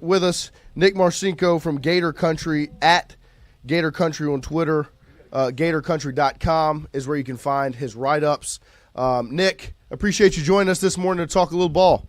With us, Nick Marcinko from GatorCountry at GatorCountry on Twitter. GatorCountry.com is where you can find his write-ups. Nick, appreciate you joining us this morning to talk a little ball.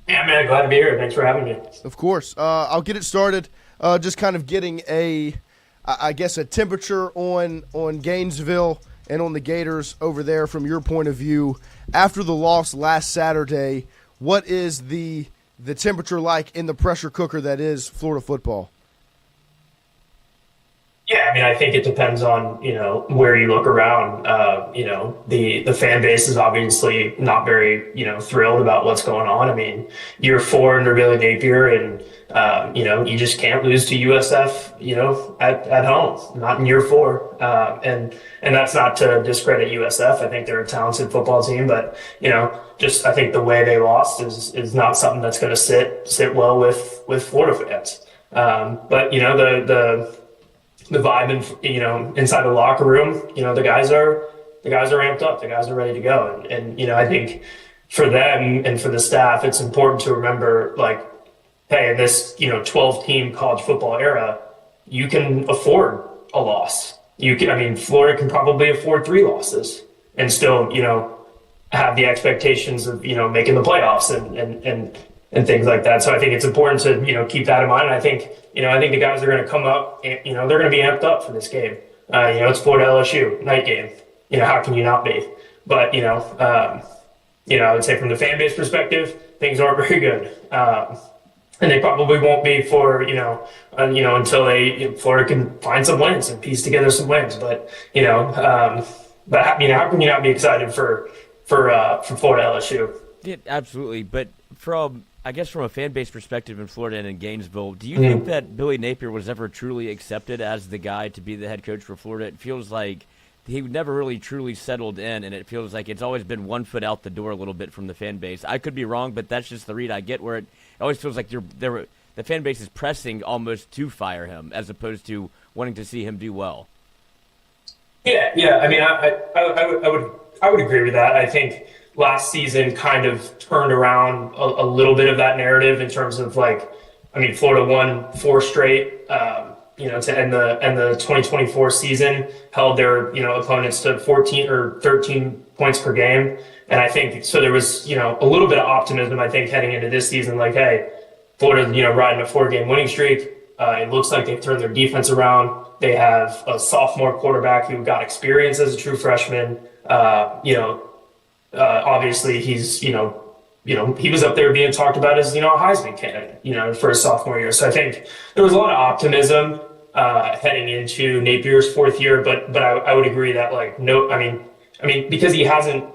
Yeah, man, glad to be here. Thanks for having me. Of course. I'll get it started. Just kind of getting a temperature on Gainesville and on the Gators over there from your point of view. After the loss last Saturday, what is the temperature like in the pressure cooker that is Florida football? Yeah, I mean, I think it depends on, where you look around. The fan base is obviously not very, thrilled about what's going on. I mean, year 4 under Billy Napier, and, you just can't lose to USF, at home, not in year 4. And that's not to discredit USF. I think they're a talented football team, but, I think the way they lost is not something that's going to sit well with Florida fans. But, the vibe inside the locker room, the guys are amped up. The guys are ready to go. And I think for them and for the staff, it's important to remember, like, hey, in this, 12-team college football era, you can afford a loss. Florida can probably afford 3 losses and still, have the expectations of, making the playoffs and things like that. So I think it's important to, keep that in mind. And I think the guys are going to come up and, they're going to be amped up for this game. It's Florida LSU night game. How can you not be? But, I would say from the fan base perspective, things aren't very good. And they probably won't be for, until Florida can find some wins and piece together some wins. But, how can you not be excited for Florida LSU? Yeah, absolutely. But from a fan base perspective in Florida and in Gainesville, do you think that Billy Napier was ever truly accepted as the guy to be the head coach for Florida? It feels like he never really truly settled in, and it feels like it's always been one foot out the door a little bit from the fan base. I could be wrong, but that's just the read I get, where it always feels like the fan base is pressing almost to fire him as opposed to wanting to see him do well. Yeah. I mean, I would agree with that. I think last season kind of turned around a little bit of that narrative in terms of Florida won 4 straight, to end the 2024 season, held their, opponents to 14 or 13 points per game. And I think, so there was, a little bit of optimism, I think, heading into this season, like, hey, Florida, riding a 4-game winning streak. It looks like they've turned their defense around. They have a sophomore quarterback who got experience as a true freshman. Obviously he's, he was up there being talked about as, a Heisman candidate, for his sophomore year. So I think there was a lot of optimism heading into Napier's 4th year, but I would agree that because he hasn't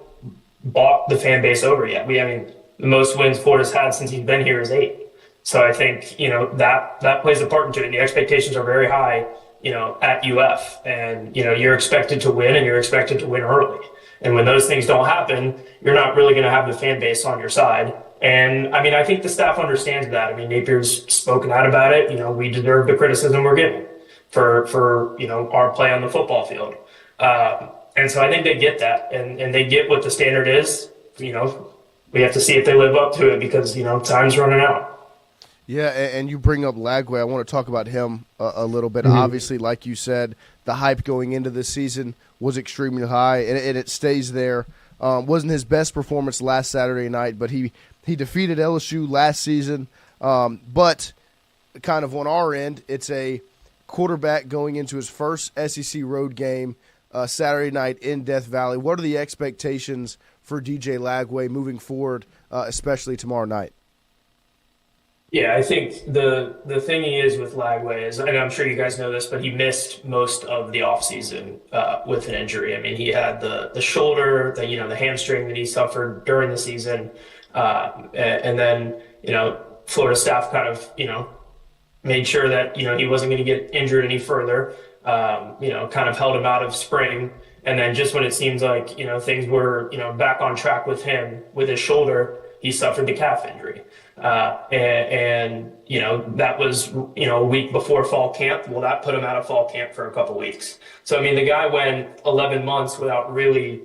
bought the fan base over yet. The most wins Florida's had since he's been here is 8. So I think, that plays a part into it. The expectations are very high, at UF, and, you're expected to win, and you're expected to win early. And when those things don't happen, you're not really going to have the fan base on your side. And I think the staff understands that. Napier's spoken out about it. We deserve the criticism we're getting for our play on the football field. And so I think they get that, and they get what the standard is. We have to see if they live up to it because, time's running out. Yeah, and you bring up Lagway. I want to talk about him a little bit. Obviously, like you said, the hype going into this season was extremely high, and it stays there. Wasn't his best performance last Saturday night, but he defeated LSU last season. But kind of on our end, it's a quarterback going into his first SEC road game Saturday night in Death Valley. What are the expectations for DJ Lagway moving forward, especially tomorrow night? Yeah, I think the thing he is with Lagway is, and I'm sure you guys know this, but he missed most of the offseason with an injury. He had the shoulder, the hamstring that he suffered during the season. And then, Florida staff kind of, made sure that, he wasn't going to get injured any further, kind of held him out of spring. And then just when it seems like, things were, back on track with him with his shoulder, he suffered the calf injury. And that was, a week before fall camp. Well, that put him out of fall camp for a couple weeks. So, the guy went 11 months without really,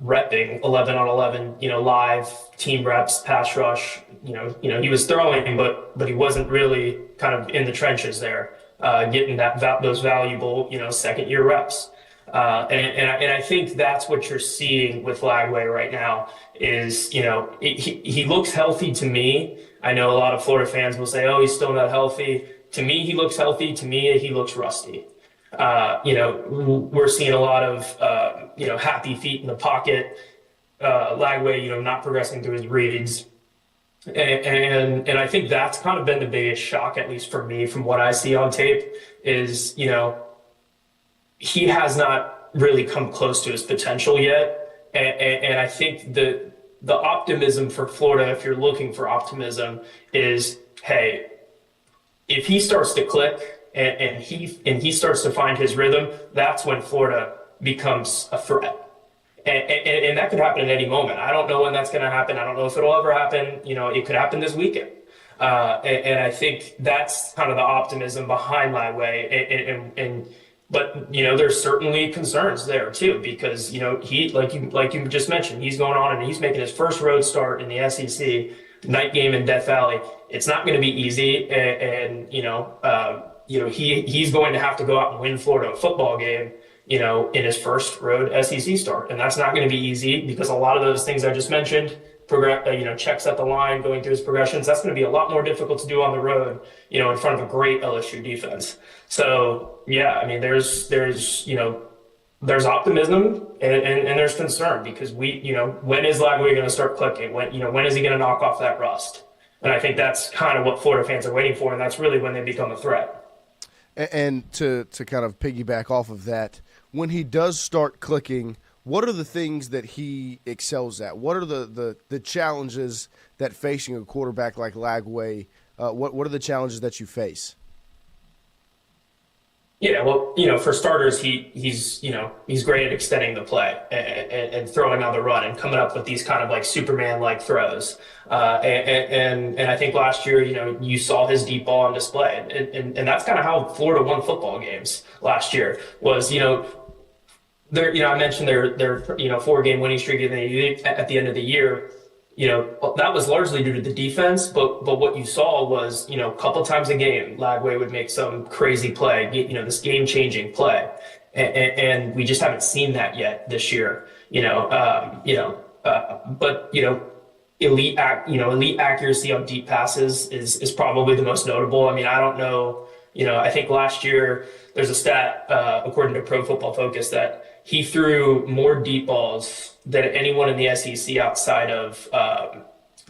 repping 11 on 11, live team reps, pass rush. He was throwing, but he wasn't really kind of in the trenches there, getting those valuable, second year reps. And I think that's what you're seeing with Lagway right now is, he looks healthy to me. I know a lot of Florida fans will say, oh, he's still not healthy. To me, he looks healthy. To me, he looks rusty. We're seeing a lot of, happy feet in the pocket. Lagway, not progressing through his reads. And I think that's kind of been the biggest shock, at least for me, from what I see on tape, is, he has not really come close to his potential yet. And I think the optimism for Florida, if you're looking for optimism, is, hey, if he starts to click and he starts to find his rhythm, that's when Florida becomes a threat. And that could happen at any moment. I don't know when that's going to happen. I don't know if it'll ever happen. It could happen this weekend. And I think that's kind of the optimism behind Lagway. But there's certainly concerns there too, because he, like you just mentioned, he's going on and he's making his first road start in the SEC, night game in Death Valley. It's not going to be easy, and he's going to have to go out and win Florida a football game, in his first road SEC start, and that's not going to be easy because a lot of those things I just mentioned, checks at the line, going through his progressions, that's going to be a lot more difficult to do on the road, in front of a great LSU defense. So yeah, I mean, there's optimism and there's concern because when is Lagway going to start clicking? When is he going to knock off that rust? And I think that's kind of what Florida fans are waiting for, and that's really when they become a threat. And to kind of piggyback off of that, when he does start clicking, what are the things that he excels at? What are the challenges that facing a quarterback like Lagway, what are the challenges that you face? Yeah, well, for starters, he's great at extending the play and throwing on the run and coming up with these kind of like Superman-like throws. And I think last year, you saw his deep ball on display, and that's kind of how Florida won football games last year. Was I mentioned their 4-game winning streak at the end of the year. That was largely due to the defense, but what you saw was, a couple times a game, Lagway would make some crazy play, this game-changing play, and we just haven't seen that yet this year. But elite accuracy on deep passes is probably the most notable. I mean, I don't know. I think last year there's a stat according to Pro Football Focus that he threw more deep balls than anyone in the SEC outside of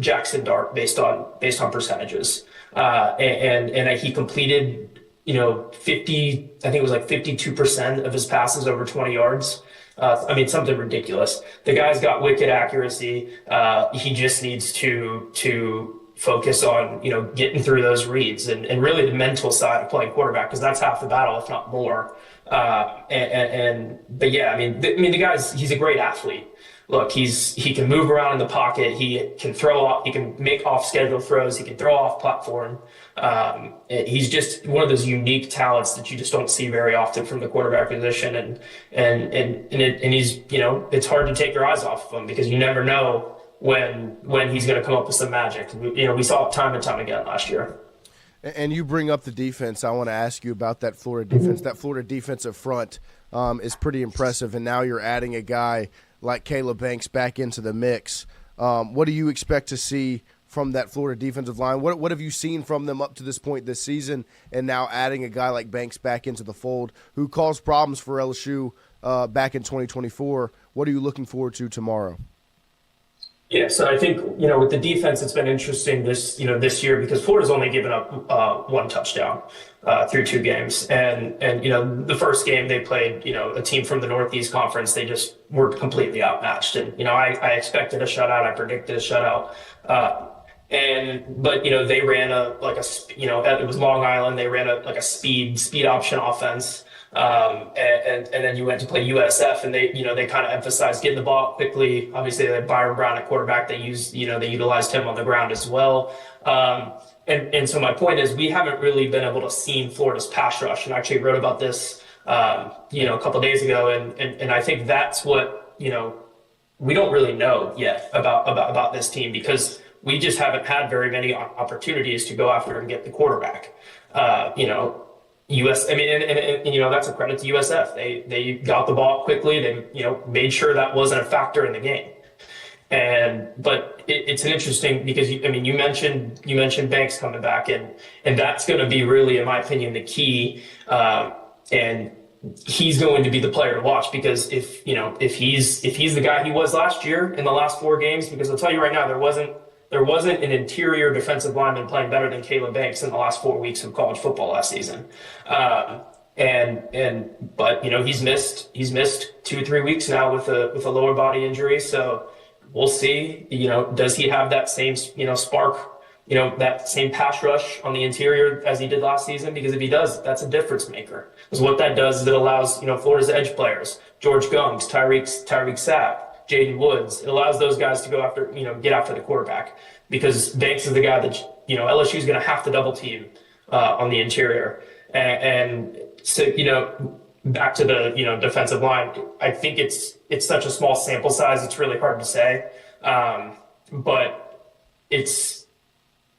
Jackson Dart based on percentages. And he completed 50, I think it was like 52% of his passes over 20 yards. Something ridiculous. The guy's got wicked accuracy. He just needs to focus on, getting through those reads and really the mental side of playing quarterback, because that's half the battle, if not more. But yeah, the guy's, he's a great athlete. Look, he can move around in the pocket. He can throw off, he can make off schedule throws. He can throw off platform. He's just one of those unique talents that you just don't see very often from the quarterback position. And he's, it's hard to take your eyes off of him because you never know when he's going to come up with some magic. We saw it time and time again last year. And you bring up the defense. I want to ask you about that Florida defense. That Florida defensive front is pretty impressive, and now you're adding a guy like Caleb Banks back into the mix. What do you expect to see from that Florida defensive line? What have you seen from them up to this point this season, and now adding a guy like Banks back into the fold who caused problems for LSU back in 2024? What are you looking forward to tomorrow? Yeah, so I think, with the defense, it's been interesting this year because Florida's only given up one touchdown through 2 games. And the first game they played, a team from the Northeast Conference, they just were completely outmatched. And, I expected a shutout. I predicted a shutout. But they ran it was Long Island. They ran a speed option offense. And then you went to play USF, and they kind of emphasized getting the ball quickly. Obviously, they had Byron Brown at quarterback. They utilized him on the ground as well. And so my point is, we haven't really been able to see Florida's pass rush. And I actually wrote about this, a couple of days ago. And I think that's what, we don't really know yet about this team because we just haven't had very many opportunities to go after and get the quarterback. I mean, and that's a credit to USF. They got the ball quickly. They made sure that wasn't a factor in the game. But it's an interesting because you mentioned Banks coming back and that's going to be really, in my opinion, the key. And he's going to be the player to watch because if he's the guy he was last year in the last 4 games, because I'll tell you right now, there wasn't an interior defensive lineman playing better than Caleb Banks in the last 4 weeks of college football last season. But he's missed 2-3 weeks now with a lower body injury. So we'll see, does he have that same, spark, that same pass rush on the interior as he did last season? Because if he does, that's a difference maker. Because what that does is it allows, Florida's edge players, George Gungs, Tyreek Sapp, Jaden Woods, it allows those guys to go after, get after the quarterback because Banks is the guy that, LSU is going to have to double team on the interior. And so, back to the, defensive line, I think it's such a small sample size. It's really hard to say. But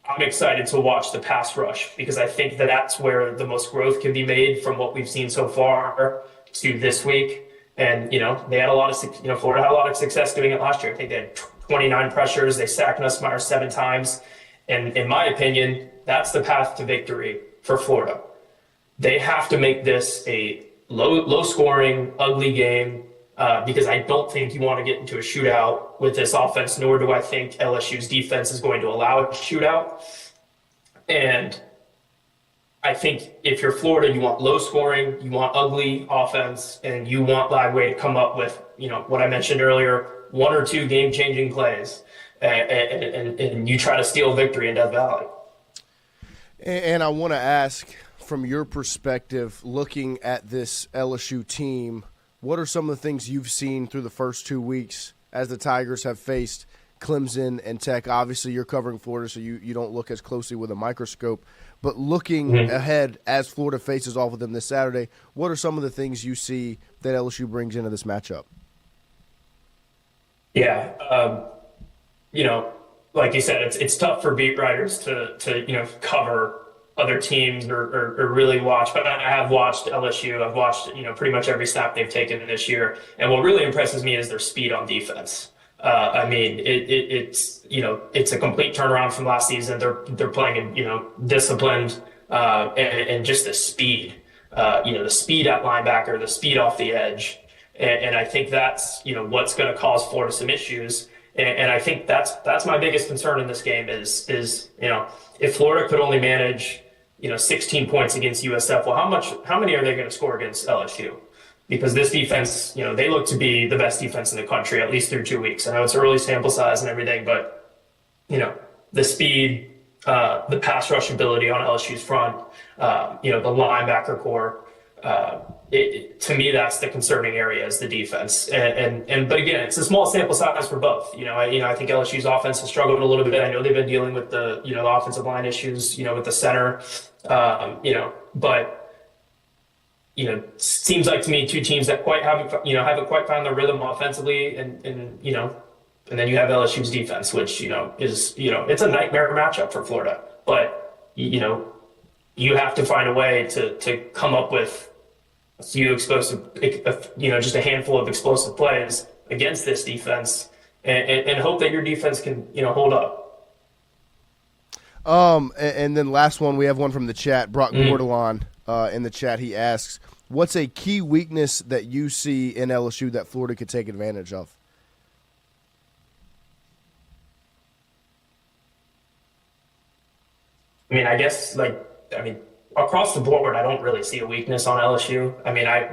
I'm excited to watch the pass rush because I think that's where the most growth can be made from what we've seen so far to this week. And, they had a lot of, Florida had a lot of success doing it last year. I think they had 29 pressures. They sacked Nussmeier 7 times. And in my opinion, that's the path to victory for Florida. They have to make this a low scoring, ugly game because I don't think you want to get into a shootout with this offense, nor do I think LSU's defense is going to allow a shootout. And I think if you're Florida, you want low scoring, you want ugly offense, and you want Lagway to come up with, what I mentioned earlier, 1 or 2 game-changing plays, and you try to steal victory in Death Valley. And I want to ask, from your perspective, looking at this LSU team, what are some of the things you've seen through the first 2 weeks as the Tigers have faced Clemson and Tech? Obviously, you're covering Florida, so you don't look as closely with a microscope. But looking ahead as Florida faces off with them this Saturday, what are some of the things you see that LSU brings into this matchup? Yeah, like you said, it's tough for beat writers to cover other teams or really watch. But I have watched LSU. I've watched pretty much every snap they've taken this year. And what really impresses me is their speed on defense. It's a complete turnaround from last season. They're playing disciplined and just the speed. The speed at linebacker, the speed off the edge, and I think that's what's going to cause Florida some issues. And I think that's my biggest concern in this game is if Florida could only manage 16 points against USF, well, how many are they going to score against LSU? Because this defense, they look to be the best defense in the country, at least through 2 weeks. I know it's early sample size and everything, but, the speed, the pass rush ability on LSU's front, the linebacker core, to me, that's the concerning area is the defense. But again, it's a small sample size for both. I think LSU's offense has struggled a little bit. I know they've been dealing with the offensive line issues, with the center, but seems like to me 2 teams that haven't quite found their rhythm offensively, and then you have LSU's defense, which is it's a nightmare matchup for Florida. But you have to find a way to come up with a few explosive, just a handful of explosive plays against this defense, and hope that your defense can hold up. And then last one, we have one from the chat, Brock Bordelon. In the chat, he asks, what's a key weakness that you see in LSU that Florida could take advantage of? I guess across the board, I don't really see a weakness on LSU.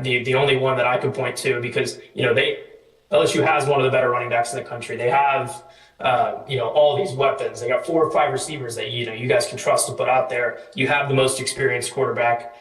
The only one that I could point to, because LSU has one of the better running backs in the country. They have all these weapons. They got 4 or 5 receivers that you guys can trust to put out there. You have the most experienced quarterback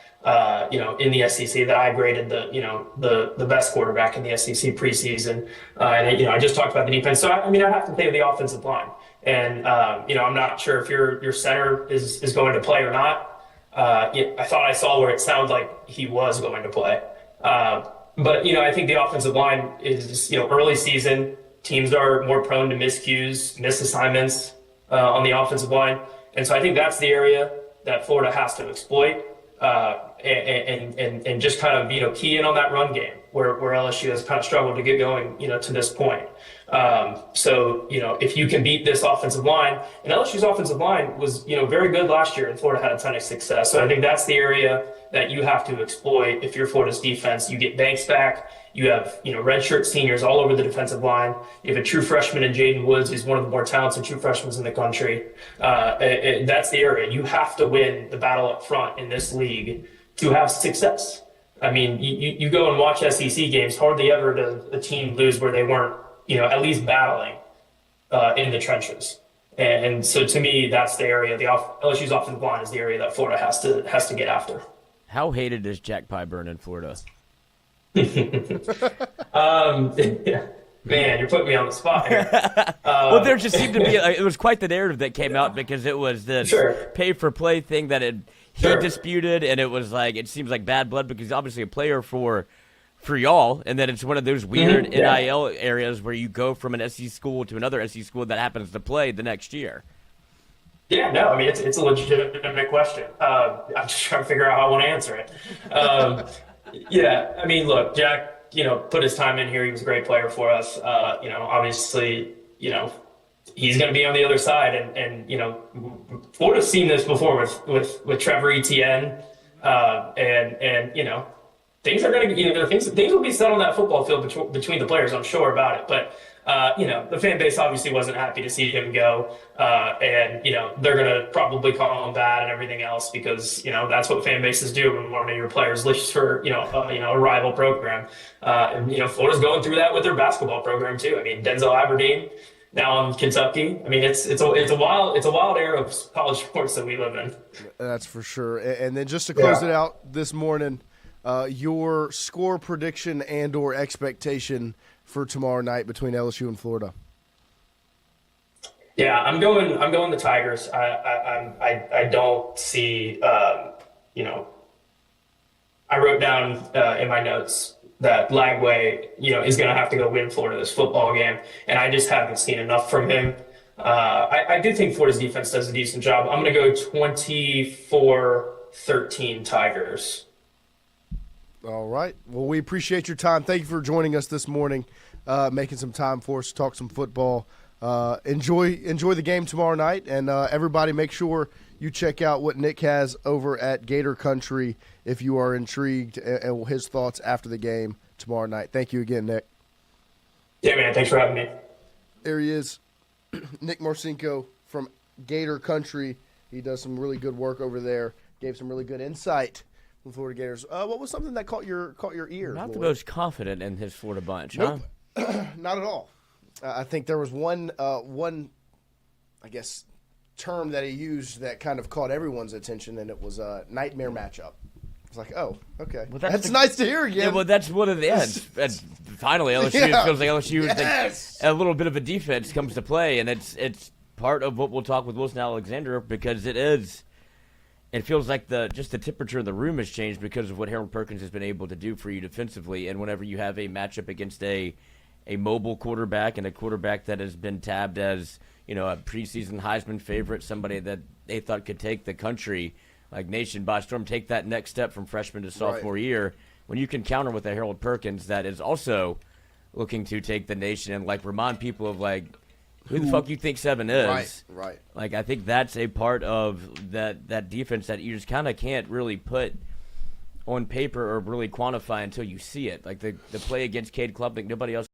in the SEC that I graded the best quarterback in the SEC preseason. And I just talked about the defense. So I have to say the offensive line. And I'm not sure if your center is going to play or not. I thought I saw where it sounded like he was going to play. But I think the offensive line is early season. teams are more prone to miscues, misassignments on the offensive line. And so I think that's the area that Florida has to exploit and just kind of, key in on that run game where LSU has kind of struggled to get going, to this point. So, if you can beat this offensive line, and LSU's offensive line was, very good last year, and Florida had a ton of success. So I think that's the area that you have to exploit if you're Florida's defense. You get Banks back. You have, redshirt seniors all over the defensive line. You have a true freshman in Jaden Woods, who's one of the more talented true freshmen in the country. And that's the area. You have to win the battle up front in this league to have success. I mean, you go and watch SEC games, hardly ever does a team lose where they weren't, at least battling in the trenches. And so to me, that's the area. LSU's offensive line is the area that Florida has to get after. How hated is Jack Pyburn in Florida? Man, you're putting me on the spot here. Well, there just seemed to be it was quite the narrative that came out because it was this pay for play thing that he disputed, and it was like it seems like bad blood because he's obviously a player for y'all, and then it's one of those weird NIL areas where you go from an SC school to another SC school that happens to play the next year. Yeah, no, I mean it's a legitimate question. I'm just trying to figure out how I want to answer it. Yeah, I mean, look, Jack, put his time in here. He was a great player for us. Obviously, he's going to be on the other side, and Florida's seen this before with Trevor Etienne, and things are going to, things will be said on that football field between the players. I'm sure about it, but the fan base obviously wasn't happy to see him go, and they're going to probably call him bad and everything else because that's what fan bases do when one of your players leaves for a rival program. And Florida's going through that with their basketball program too. I mean, Denzel Aberdeen now in Kentucky. I mean, it's a wild era of college sports that we live in. That's for sure. And then just to close it out this morning, your score prediction and/or expectation for tomorrow night between LSU and Florida. Yeah, I'm going the Tigers. I don't see I wrote down in my notes that Lagway is going to have to go win Florida this football game, and I just haven't seen enough from him. I do think Florida's defense does a decent job. I'm going to go 24-13 Tigers. All right. Well, we appreciate your time. Thank you for joining us this morning, making some time for us to talk some football. Enjoy the game tomorrow night, and everybody make sure you check out what Nick has over at GatorCountry if you are intrigued and his thoughts after the game tomorrow night. Thank you again, Nick. Yeah, man. Thanks for having me. There he is, Nick Marcinko from GatorCountry. He does some really good work over there. Gave some really good insight. Florida Gators. What was something that caught your ear? Not Lloyd? the most confident in his Florida bunch, nope. huh? Not at all. I think there was one, I guess, term that he used that kind of caught everyone's attention, and it was a nightmare matchup. It's like, oh, okay. Well, that's nice to hear again. Yeah, well, that's one of the ends. Finally, LSU it feels like LSU a little bit of a defense comes to play, and it's part of what we'll talk with Wilson Alexander because it is. It feels like the temperature in the room has changed because of what Harold Perkins has been able to do for you defensively. And whenever you have a matchup against a mobile quarterback and a quarterback that has been tabbed as a preseason Heisman favorite, somebody that they thought could take the country like nation by storm, take that next step from freshman to sophomore year, when you can counter with a Harold Perkins that is also looking to take the nation and remind people of who the fuck you think 7 is? Right. I think that's a part of that defense that you just kind of can't really put on paper or really quantify until you see it. The play against Cade Klubnik, nobody else